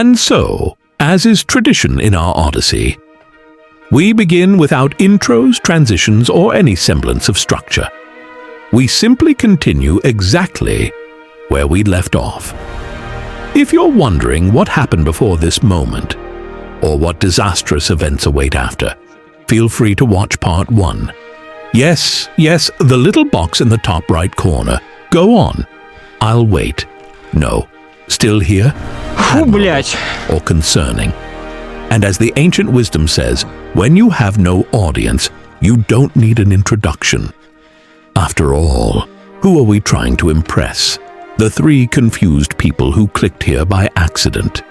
And so, as is tradition in our Odyssey, we begin without intros, transitions, or any semblance of structure. We simply continue exactly where we left off. If you're wondering what happened before this moment, or what disastrous events await after, feel free to watch part 1. Yes, the little box in the top right corner. Go on. I'll wait. No. Still here? Admirable or concerning. And as the ancient wisdom says, when you have no audience, you don't need an introduction. After all, who are we trying to impress? The 3 confused people who clicked here by accident.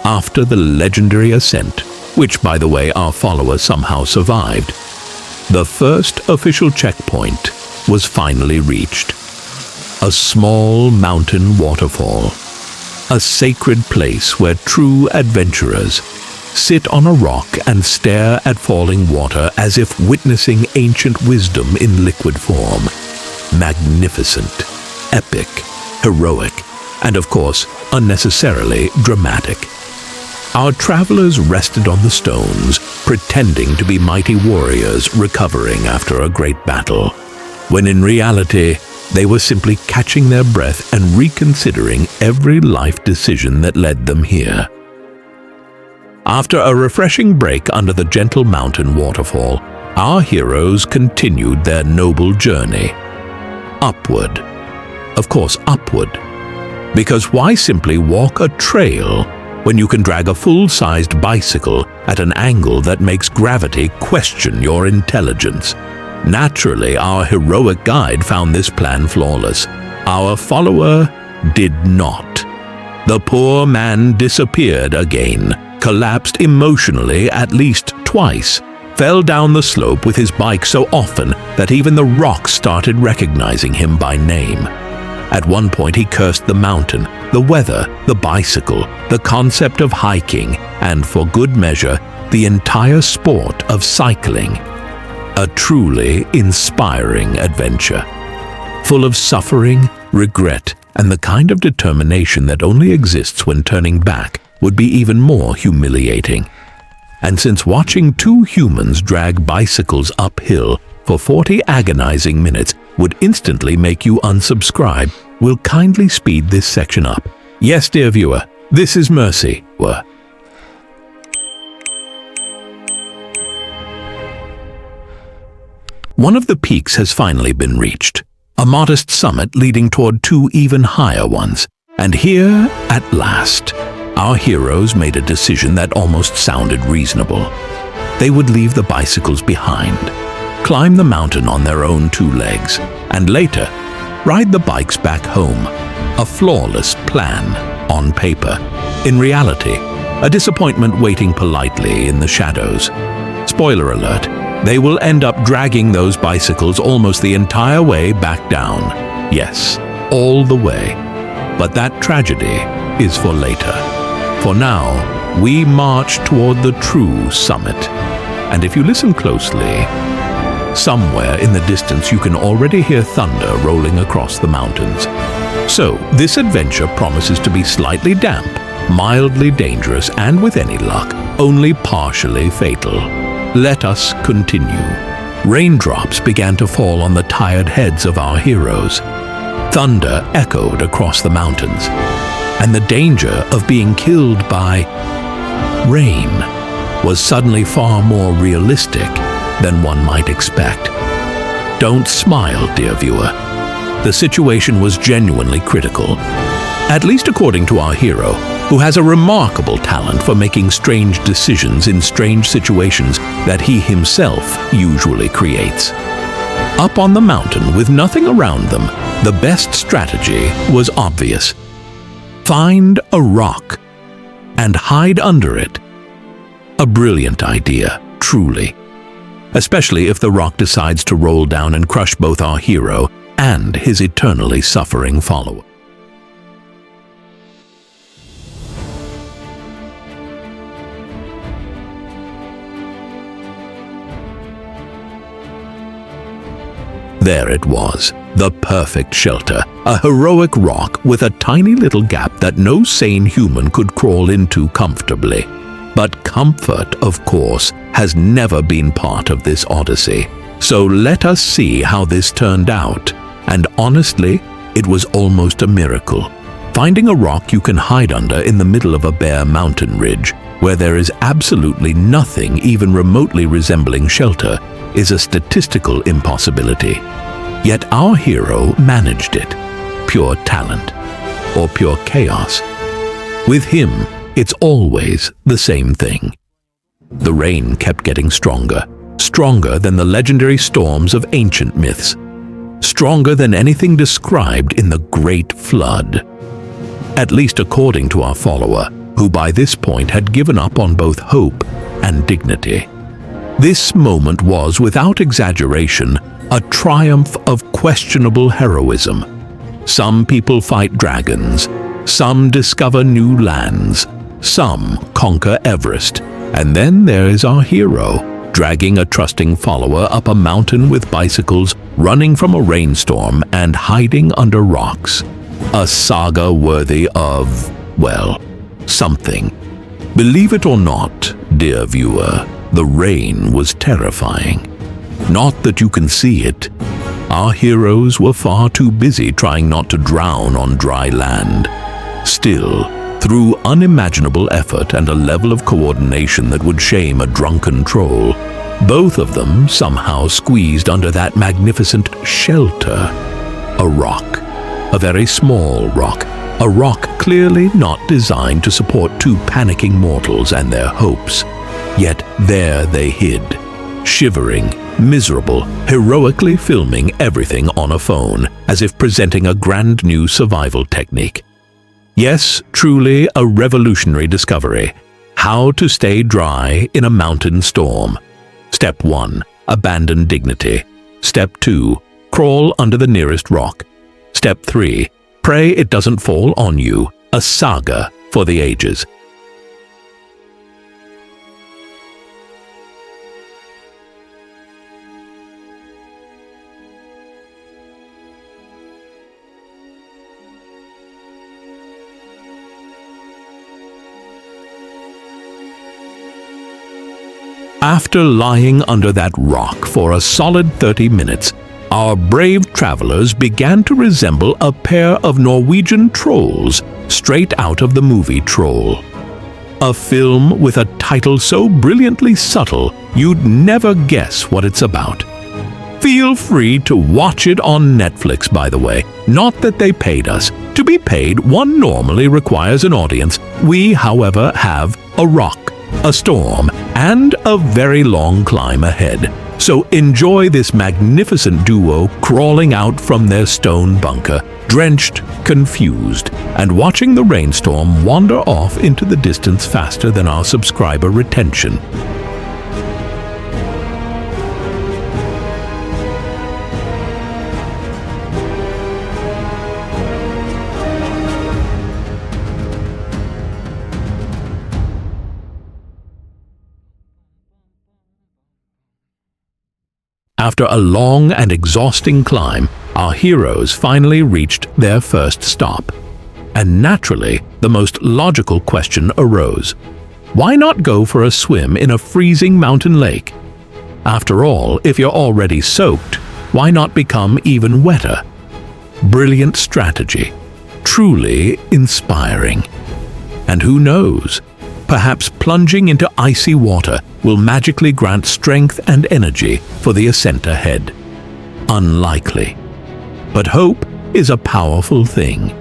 After the legendary ascent, which by the way our follower somehow survived, the first official checkpoint was finally reached. A small mountain waterfall. A sacred place where true adventurers sit on a rock and stare at falling water as if witnessing ancient wisdom in liquid form. Magnificent, epic, heroic, and of course, unnecessarily dramatic. Our travelers rested on the stones, pretending to be mighty warriors recovering after a great battle, when in reality, they were simply catching their breath and reconsidering every life decision that led them here. After a refreshing break under the gentle mountain waterfall, our heroes continued their noble journey. Upward. Of course, upward. Because why simply walk a trail when you can drag a full-sized bicycle at an angle that makes gravity question your intelligence? Naturally, our heroic guide found this plan flawless. Our follower did not. The poor man disappeared again, collapsed emotionally at least twice, fell down the slope with his bike so often that even the rocks started recognizing him by name. At one point he cursed the mountain, the weather, the bicycle, the concept of hiking, and for good measure, the entire sport of cycling. A truly inspiring adventure, full of suffering, regret, and the kind of determination that only exists when turning back would be even more humiliating. And since watching 2 humans drag bicycles uphill for 40 agonizing minutes would instantly make you unsubscribe, we'll kindly speed this section up. Yes, dear viewer, this is Mercy. One of the peaks has finally been reached, a modest summit leading toward 2 even higher ones. And here, at last, our heroes made a decision that almost sounded reasonable. They would leave the bicycles behind, climb the mountain on their own 2 legs, and later, ride the bikes back home. A flawless plan on paper. In reality, a disappointment waiting politely in the shadows. Spoiler alert, they will end up dragging those bicycles almost the entire way back down. Yes, all the way. But that tragedy is for later. For now, we march toward the true summit. And if you listen closely, somewhere in the distance you can already hear thunder rolling across the mountains. So, this adventure promises to be slightly damp, mildly dangerous, and with any luck, only partially fatal. Let us continue. Raindrops began to fall on the tired heads of our heroes. Thunder echoed across the mountains, and the danger of being killed by rain was suddenly far more realistic than one might expect. Don't smile, dear viewer. The situation was genuinely critical, at least according to our hero, who has a remarkable talent for making strange decisions in strange situations that he himself usually creates. Up on the mountain with nothing around them, the best strategy was obvious. Find a rock and hide under it. A brilliant idea, truly. Especially if the rock decides to roll down and crush both our hero and his eternally suffering follower. There it was, the perfect shelter, a heroic rock with a tiny little gap that no sane human could crawl into comfortably. But comfort, of course, has never been part of this Odyssey. So let us see how this turned out. And honestly, it was almost a miracle. Finding a rock you can hide under in the middle of a bare mountain ridge, where there is absolutely nothing even remotely resembling shelter, is a statistical impossibility. Yet our hero managed it. Pure talent. Or pure chaos. With him, it's always the same thing. The rain kept getting stronger. Stronger than the legendary storms of ancient myths. Stronger than anything described in the Great Flood. At least according to our follower, who by this point had given up on both hope and dignity. This moment was, without exaggeration, a triumph of questionable heroism. Some people fight dragons, some discover new lands, some conquer Everest, and then there is our hero, dragging a trusting follower up a mountain with bicycles, running from a rainstorm, and hiding under rocks. A saga worthy of, well, something. Believe it or not, dear viewer, the rain was terrifying. Not that you can see it. Our heroes were far too busy trying not to drown on dry land. Still, through unimaginable effort and a level of coordination that would shame a drunken troll, both of them somehow squeezed under that magnificent shelter. A rock. A very small rock. A rock clearly not designed to support two panicking mortals and their hopes. Yet there they hid, shivering, miserable, heroically filming everything on a phone, as if presenting a grand new survival technique. Yes, truly a revolutionary discovery. How to stay dry in a mountain storm. Step 1. Abandon dignity. Step 2. Crawl under the nearest rock. Step 3. Pray it doesn't fall on you. A saga for the ages. After lying under that rock for a solid 30 minutes, our brave travelers began to resemble a pair of Norwegian trolls straight out of the movie Troll. A film with a title so brilliantly subtle you'd never guess what it's about. Feel free to watch it on Netflix, by the way. Not that they paid us. To be paid, one normally requires an audience. We, however, have a rock, a storm, and a very long climb ahead. So enjoy this magnificent duo crawling out from their stone bunker, drenched, confused, and watching the rainstorm wander off into the distance faster than our subscriber retention. After a long and exhausting climb, our heroes finally reached their first stop. And naturally, the most logical question arose. Why not go for a swim in a freezing mountain lake? After all, if you're already soaked, why not become even wetter? Brilliant strategy. Truly inspiring. And who knows? Perhaps plunging into icy water will magically grant strength and energy for the ascent ahead. Unlikely. But hope is a powerful thing.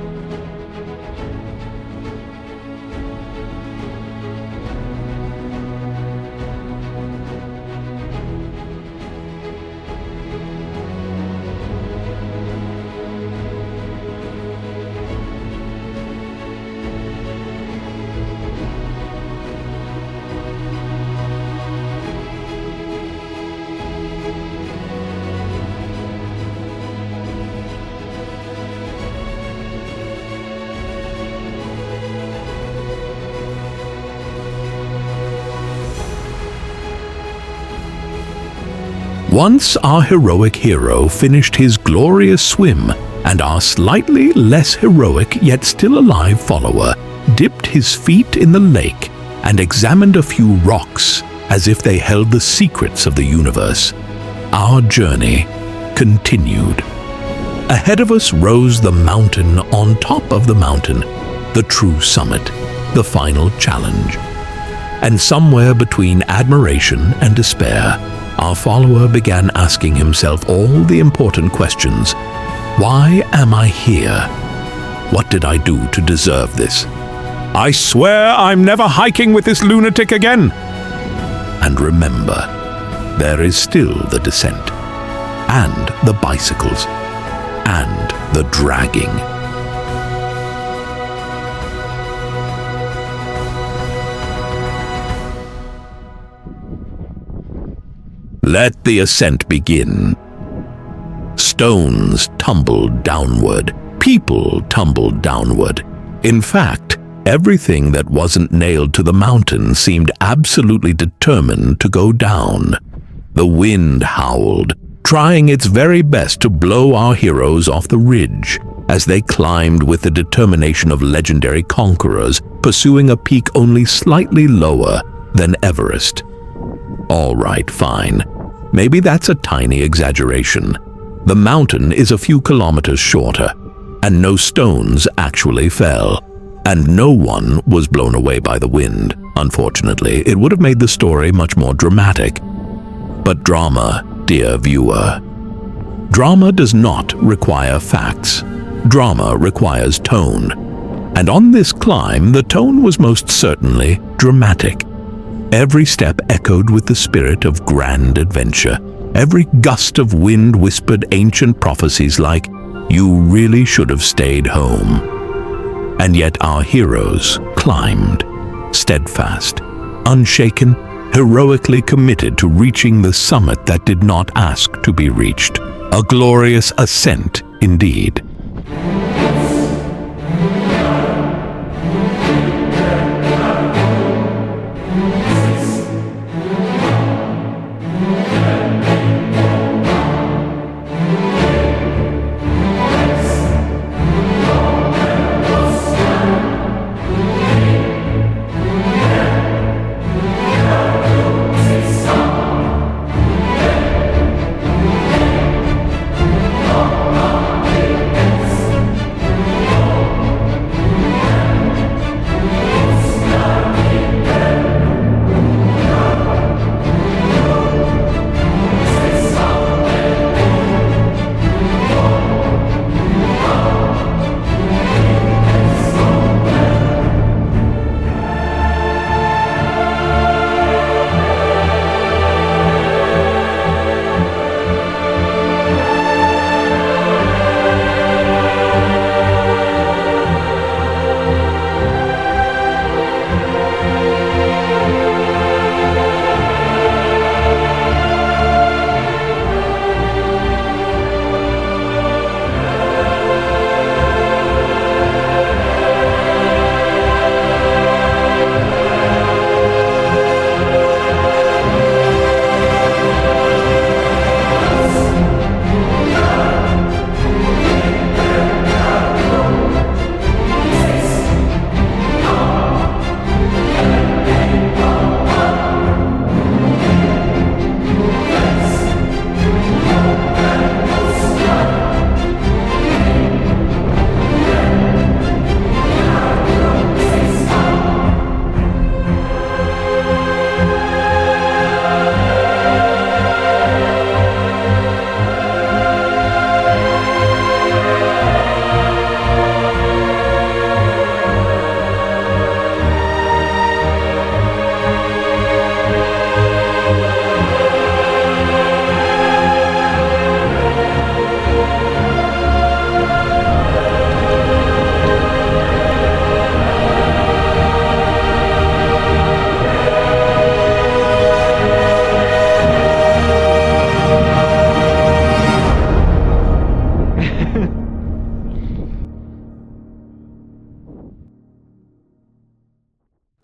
Once our heroic hero finished his glorious swim, and our slightly less heroic yet still alive follower dipped his feet in the lake and examined a few rocks as if they held the secrets of the universe, our journey continued. Ahead of us rose the mountain on top of the mountain, the true summit, the final challenge. And somewhere between admiration and despair, our follower began asking himself all the important questions. Why am I here? What did I do to deserve this? I swear I'm never hiking with this lunatic again. And remember, there is still the descent, and the bicycles, and the dragging. Let the ascent begin. Stones tumbled downward. People tumbled downward. In fact, everything that wasn't nailed to the mountain seemed absolutely determined to go down. The wind howled, trying its very best to blow our heroes off the ridge as they climbed with the determination of legendary conquerors pursuing a peak only slightly lower than Everest. All right, fine. Maybe that's a tiny exaggeration. The mountain is a few kilometers shorter, and no stones actually fell, and no one was blown away by the wind. Unfortunately, it would have made the story much more dramatic. But drama, dear viewer, drama does not require facts. Drama requires tone. And on this climb, the tone was most certainly dramatic. Every step echoed with the spirit of grand adventure. Every gust of wind whispered ancient prophecies like, "You really should have stayed home." And yet our heroes climbed, steadfast, unshaken, heroically committed to reaching the summit that did not ask to be reached. A glorious ascent indeed.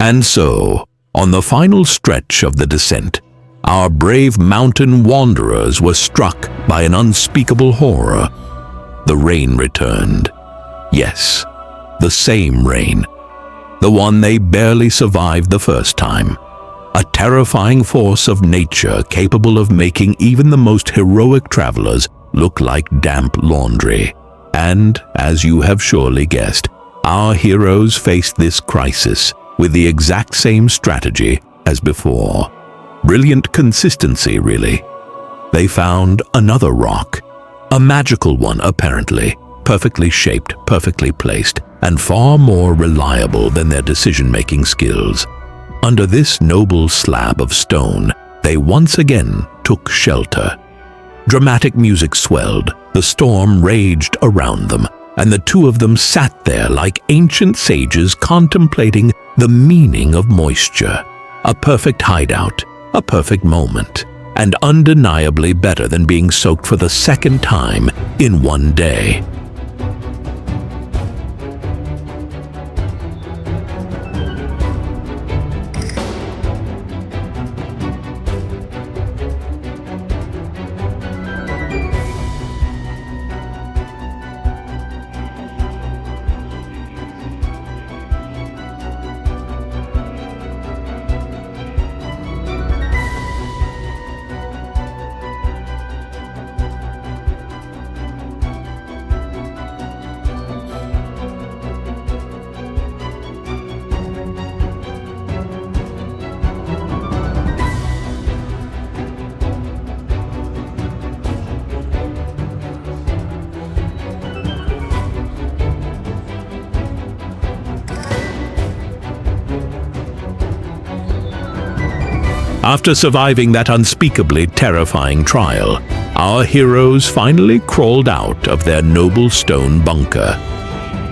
And so, on the final stretch of the descent, our brave mountain wanderers were struck by an unspeakable horror. The rain returned. Yes, the same rain. The one they barely survived the first time. A terrifying force of nature capable of making even the most heroic travelers look like damp laundry. And, as you have surely guessed, our heroes faced this crisis with the exact same strategy as before. Brilliant consistency, really. They found another rock, a magical one apparently, perfectly shaped, perfectly placed, and far more reliable than their decision-making skills. Under this noble slab of stone, they once again took shelter. Dramatic music swelled, the storm raged around them, and the two of them sat there like ancient sages contemplating the meaning of moisture. A perfect hideout, a perfect moment, and undeniably better than being soaked for the second time in one day. After surviving that unspeakably terrifying trial, our heroes finally crawled out of their noble stone bunker.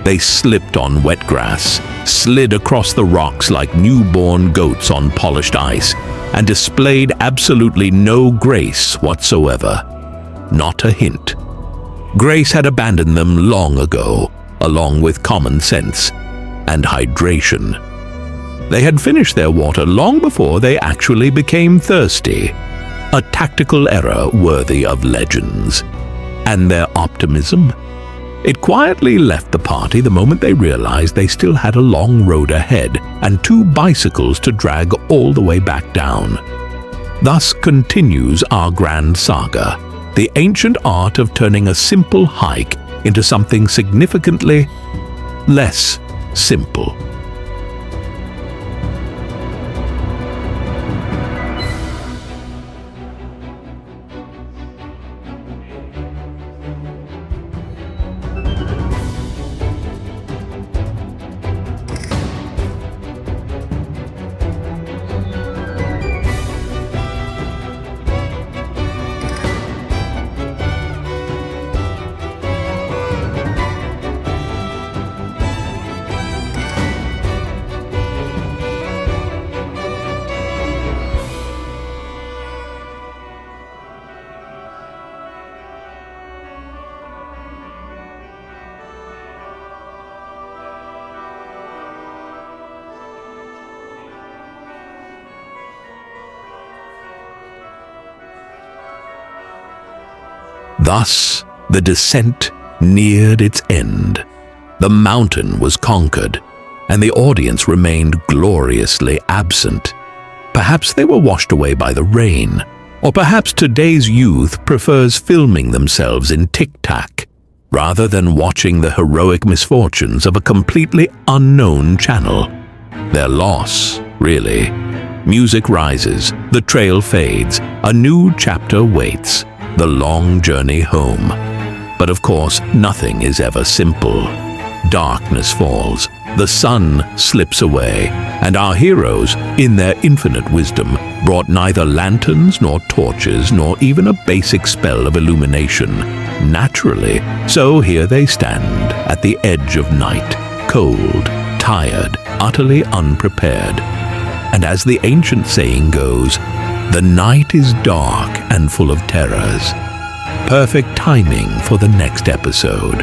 They slipped on wet grass, slid across the rocks like newborn goats on polished ice, and displayed absolutely no grace whatsoever. Not a hint. Grace had abandoned them long ago, along with common sense and hydration. They had finished their water long before they actually became thirsty, a tactical error worthy of legends. And their optimism? It quietly left the party the moment they realized they still had a long road ahead and 2 bicycles to drag all the way back down. Thus continues our grand saga, the ancient art of turning a simple hike into something significantly less simple. Thus, the descent neared its end. The mountain was conquered, and the audience remained gloriously absent. Perhaps they were washed away by the rain, or perhaps today's youth prefers filming themselves in tic-tac, rather than watching the heroic misfortunes of a completely unknown channel. Their loss, really. Music rises, the trail fades, a new chapter waits. The long journey home. But of course, nothing is ever simple. Darkness falls, the sun slips away, and our heroes, in their infinite wisdom, brought neither lanterns nor torches nor even a basic spell of illumination. Naturally, so here they stand at the edge of night, cold, tired, utterly unprepared. And as the ancient saying goes, the night is dark and full of terrors. Perfect timing for the next episode.